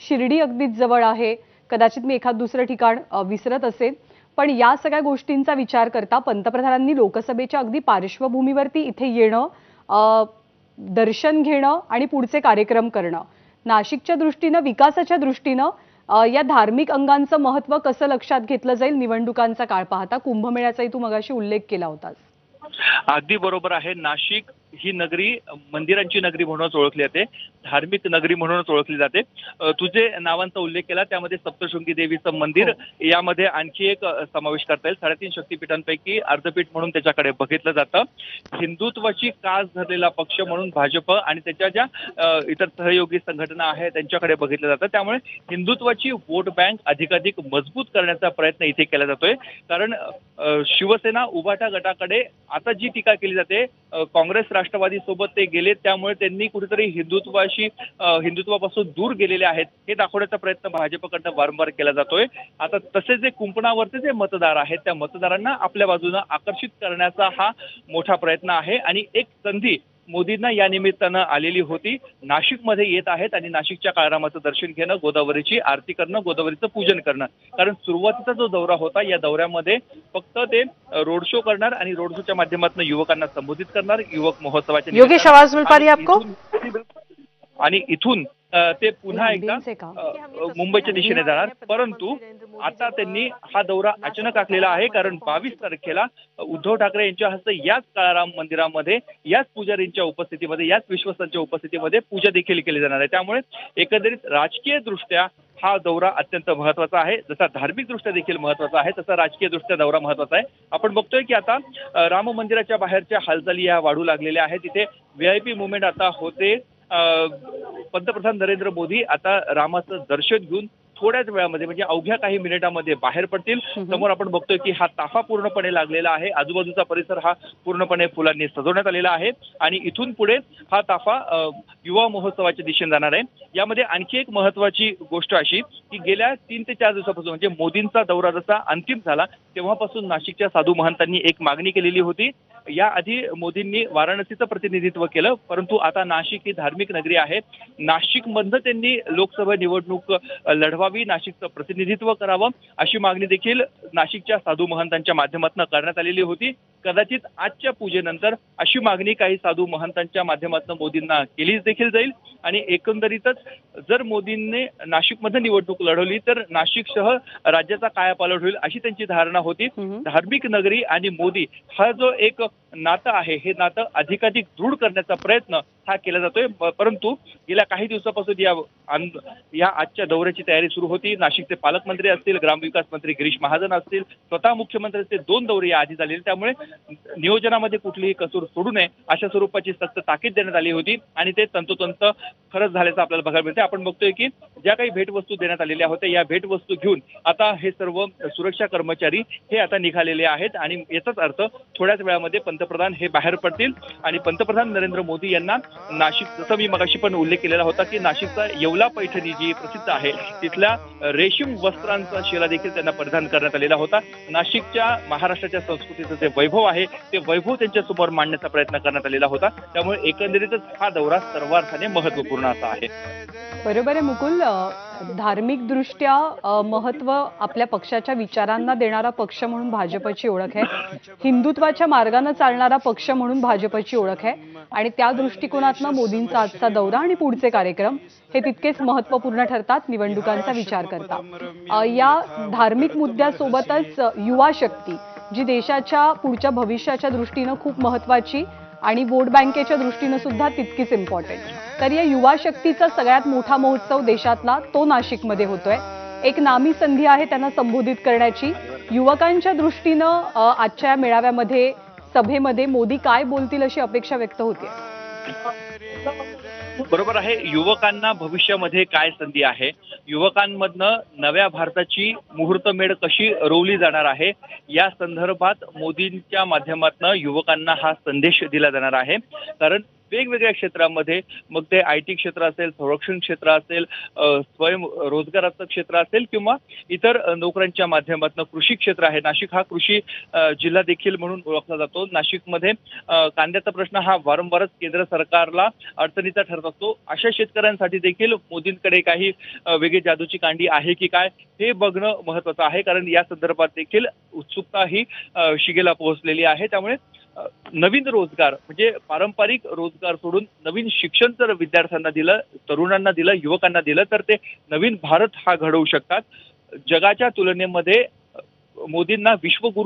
शिर्डी अगदीच जवळ आहे. कदाचित मी एखाद दुसरं ठिकाण विसरत असेल, पण या सगळ्या गोष्टींचा विचार करता पंतप्रधानांनी लोकसभेच्या अगदी पार्श्वभूमीवरती इथे येणं, दर्शन घेणं आणि पुढचे कार्यक्रम करणं, नाशिकच्या दृष्टीनं, विकासाच्या दृष्टीनं या धार्मिक अंगांचं महत्त्व कसं लक्षात घेतलं जाईल निवडणुकांचा काळ पाहता? कुंभमेळ्याचाही तू मगाशी उल्लेख केला होतास. अगदी बरोबर आहे. नाशिक ही नगरी मंदिरांची नगरी म्हणूनच ओळखली जाते, धार्मिक नगरी म्हणूनच ओळखली जाते. तुझे नावांचा उल्लेख केला, त्यामध्ये सप्तशृंगी देवीचं मंदिर यामध्ये आणखी एक समावेश करता येईल. 3.5 शक्तीपीठांपैकी अर्धपीठ म्हणून त्याच्याकडे बघितलं जातं. हिंदुत्वाची कास धरलेला पक्ष म्हणून भाजप आणि त्याच्या ज्या इतर सहयोगी संघटना आहेत त्यांच्याकडे बघितलं जातं. त्यामुळे हिंदुत्वाची वोट बँक अधिकाधिक मजबूत करण्याचा प्रयत्न इथे केला जातोय. कारण शिवसेना उभाटा गटाकडे आता जी टीका केली जाते, काँग्रेस राष्ट्रवादी सोबत ते गेले, त्यामुळे त्यांनी कुठेतरी हिंदुत्वापासून दूर गेलेले आहेत हे दाखवण्याचा प्रयत्न भाजपकडनं वारंवार केला जातोय. आता तसे जे कुंपणावरचे जे मतदार आहेत त्या मतदारांना आपल्या बाजूने आकर्षित करण्याचा हा मोठा प्रयत्न आहे आणि एक संधी मोदींना या निमित्तानं आलेली होती. नाशिकमध्ये येत आहेत आणि नाशिकच्या काळरामाचं दर्शन घेणं, गोदावरीची आरती करणं, गोदावरीचं पूजन करणं. कारण सुरुवातीचा जो दौरा होता या दौऱ्यामध्ये फक्त ते रोड शो करणार आणि रोड शोच्या माध्यमातून युवकांना संबोधित करणार, युवक महोत्सवाच्या योगेश आवाज मिल पा रही है आपको? आणि इथून ते पुन्हा एकदा मुंबईच्या दिशेने जाणार. परंतु आता त्यांनी हा दौरा अचानक आखलेला आहे, कारण 22 तारखेला उद्धव ठाकरे यांच्या हस्ते याच काळाराम मंदिरामध्ये, याच पुजारींच्या उपस्थितीमध्ये, याच विश्वस्तांच्या उपस्थितीमध्ये पूजा देखील केली जाणार आहे. त्यामुळे एकंदरीत राजकीय दृष्ट्या हा दौरा अत्यंत महत्वाचा आहे. जसा धार्मिक दृष्ट्या देखील महत्वाचा आहे, तसा राजकीय दृष्ट्या दौरा महत्वाचा आहे. आपण बघतोय की आता राम मंदिराच्या बाहेरच्या हालचाली या वाढू लागलेल्या आहेत. तिथे VIP मुवमेंट आता होते. पंतप्रधान नरेंद्र मोदी आता रामाचं दर्शन घेऊन थोड्याच वेळामध्ये म्हणजे अवघ्या काही मिनिटांमध्ये बाहेर पडतील. समोर आपण बघतोय की हा ताफा पूर्णपणे लागलेला आहे. आजूबाजूचा परिसर हा पूर्णपणे फुलांनी सजवण्यात आलेला आहे आणि इथून पुढे हा ताफा युवा महोत्सवाच्या दिशेने जाणार आहे. यामध्ये आणखी एक महत्वाची गोष्ट अशी की गेल्या 3 ते 4 दिवसापासून म्हणजे मोदींचा दौरा जसा अंतिम झाला तेव्हापासून नाशिकच्या साधू महंतांनी एक मागणी केलेली होती. याआधी मोदींनी वाराणसीचं प्रतिनिधित्व केलं, परंतु आता नाशिक ही धार्मिक नगरी आहे. नाशिकमधनं त्यांनी लोकसभा निवडणूक लढवावी, नाशिकचं प्रतिनिधित्व करावं अशी मागणी देखील नाशिकच्या साधू महंतांच्या माध्यमातून करण्यात आलेली होती. कदाचित आजच्या पूजेनंतर अशी मागणी काही साधू महंतांच्या माध्यमातून मोदींना केली देखील जाईल आणि एकंदरीतच जर मोदींनी नाशिकमध्ये निवडणूक लढवली तर नाशिकसह राज्याचा कायापालट होईल अशी त्यांची धारणा होती. धार्मिक नगरी आणि मोदी हा जो एक नातं आहे हे नातं अधिकाधिक दृढ करण्याचा प्रयत्न हा केला जातोय. परंतु गेल्या काही दिवसापासून या आजच्या दौऱ्याची तयारी सुरू होती. नाशिकचे पालकमंत्री असतील, ग्रामविकास मंत्री गिरीश महाजन असतील, स्वतः मुख्यमंत्र्यांचे 2 दौरे याआधी झालेले, त्यामुळे नियोजनामध्ये कुठलीही कसूर सोडू नये अशा स्वरूपाची सक्त ताकीद देण्यात आली होती आणि ते तंतोतंत खरंच झाल्याचं आपल्याला बघायला मिळते. आपण बघतोय की ज्या काही भेटवस्तू देण्यात आलेल्या होत्या या भेटवस्तू घेऊन आता हे सर्व सुरक्षा कर्मचारी हे आता निघालेले आहेत आणि याचाच अर्थ थोड्याच वेळामध्ये पंतप्रधान हे बाहेर पडतील आणि पंतप्रधान नरेंद्र मोदी यांना नाशिक, जसं मी मगाशी पण उल्लेख केलेला होता की नाशिकचा येवला पैठणी जी प्रसिद्ध आहे तिथल्या रेशीम वस्त्रांचा शेला देखील त्यांना परिधान करण्यात आलेला होता. नाशिकच्या महाराष्ट्राच्या संस्कृतीचं जे वैभव आहे ते वैभव त्यांच्यासमोर मांडण्याचा प्रयत्न करण्यात आलेला होता. त्यामुळे एकंदरीतच हा दौरा सर्वार्थाने महत्वपूर्ण असा आहे. बरोबर आहे मुकुल. धार्मिक दृष्ट्या महत्व आपल्या पक्षाच्या विचारांना देणारा पक्ष म्हणून भाजपची ओळख आहे. हिंदुत्वाच्या मार्गाने चालणारा पक्ष म्हणून भाजपची ओळख आहे आणि त्या दृष्टिकोनातनं मोदींचा आजचा दौरा आणि पुढचे कार्यक्रम हे तितकेच महत्वपूर्ण ठरतात निवडणुकांचा विचार करता. या धार्मिक मुद्द्यासोबतच युवा शक्ती जी देशाच्या पुढच्या भविष्याच्या दृष्टीनं खूप महत्वाची आणि वोट बँकेच्या दृष्टीनं सुद्धा तितकीच इम्पॉर्टंट. तर या युवा शक्तीचा सगळ्यात मोठा महोत्सव देशातला तो नाशिकमध्ये होतोय. एक नामी संधी आहे त्यांना संबोधित करण्याची. युवकांच्या दृष्टीनं आजच्या मेळाव्यामध्ये, सभेमध्ये मोदी काय बोलतील अशी अपेक्षा व्यक्त होते. बरोबर आहे. युवकांना भविष्यामध्ये काय संधी आहे, युवकांमधनं नव्या भारताची मुहूर्तमेढ कशी रोवली जाणार आहे या संदर्भात मोदींच्या माध्यमातून युवकांना हा संदेश दिला जाणार आहे. कारण वेगवेगळ्या क्षेत्रामध्ये, मग ते IT क्षेत्र असेल, संरक्षण क्षेत्र असेल, स्वयं रोजगाराचं क्षेत्र असेल किंवा इतर नोकऱ्यांच्या माध्यमातून कृषी क्षेत्र आहे. नाशिक हा कृषी जिल्हा देखील म्हणून ओळखला जातो. नाशिकमध्ये कांद्याचा प्रश्न हा वारंवारच केंद्र सरकारला अडचणीचा ठरत असतो. अशा शेतकऱ्यांसाठी देखील मोदींकडे काही वेगळी जादूची कांडी आहे की काय हे बघणं महत्वाचं आहे, कारण या संदर्भात देखील उत्सुकता ही शिगेला पोहोचलेली आहे. त्यामुळे नवीन रोजगार म्हणजे पारंपरिक रोजगार सोडून नवीन शिक्षण जर विद्यार्थ्यांना दिलं, तरुणांना दिलं, युवकांना दिलं तर ते नवीन भारत हा घडवू शकतात. जगाच्या तुलनेमध्ये मोदींना विश्वगुरू